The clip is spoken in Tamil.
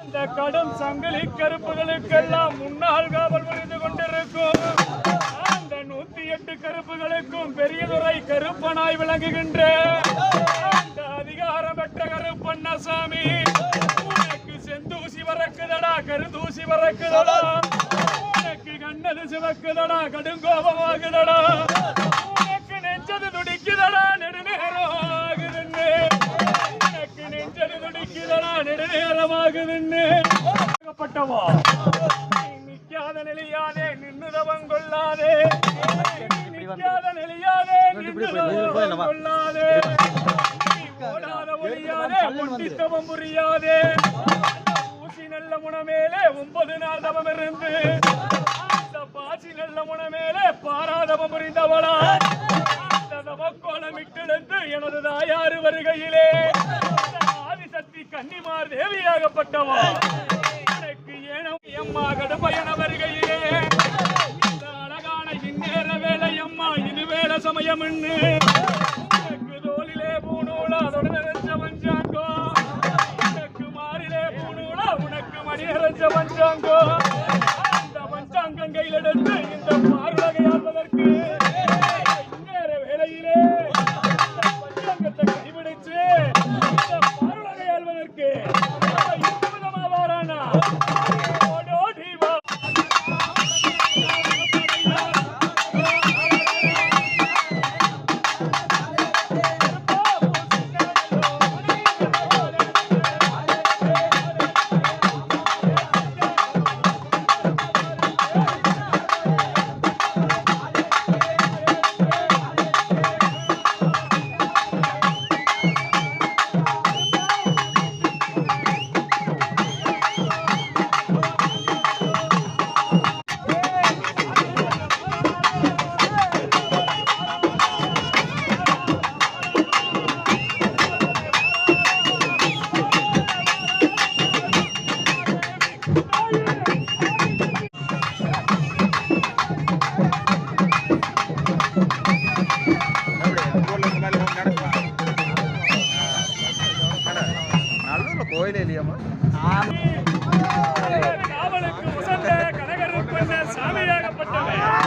இந்த கடும் சங்கிலி கருப்புகளுக்கெல்லாம் முன்னாள் காவல் புரிந்து கொண்டிருக்கும் அந்த 108 கருப்புகளுக்கும் பெரியதுரை கருப்பனாய் விளங்குகின்ற அந்த அதிகாரம் பெற்ற கருப்பண்ணசாமி, உனக்கு செந்தூசி வரக்குதடா, கருதூசி வரக்குதடா, உனக்கு கண்ணது சிவக்குதடா, கடுங்கோபமாகுதடா, உனக்கு நெஞ்சது துடிக்குதடா, நெடுநேரம் ஆகுதுன்னு, உனக்கு நெஞ்சது துடிக்குதடா, நெடுநேரமாகுதுன்னு பட்டவா. நிக்காத நிலையாதே, நின்னுதவம் கொள்ளாதே, நிக்காத நிலையாதே, நின்னுதவம் கொள்ளாதே, ஓடாத ஒளியாதே, ஒட்டித்தவம் புரியாதே, ஊசி நல்ல முனமேலே 9 நாள் தவம் இருந்து அந்த பாசி நல்ல முனமேலே பாராதவம் புரிந்தவளா, அந்த தவக்கோலம் விட்டெடுத்து எனது தாயாறு வருகையிலே ஆதிசக்தி கன்னிமார் தேவியாகப்பட்டவா, எனக்கு ஏனம் எம்மா கடுப்பயண வருகையிலே இந்த அழகான இந்நேர வேலை அம்மா இது வேலை சமயம் எனக்கு தோளிலே பூநூலா தொட நிறைஞ்ச பஞ்சாங்கோ, உனக்கு மாறிலே பூநூலா உனக்கு மணி நிறைஞ்ச பஞ்சாங்கோ, அந்த பஞ்சாங்கம் கையில் எடுத்து இந்த பார்வகை ஆள்வதற்கு இந்நேர வேலையிலே இந்த பஞ்சாங்கத்தை கைபிடிச்சு இந்த பார்வகை ஆள்வதற்கு வாரானா காவலுக்கு உசந்த கனகருப்பண்ண சாமியாகப்பட்டவன்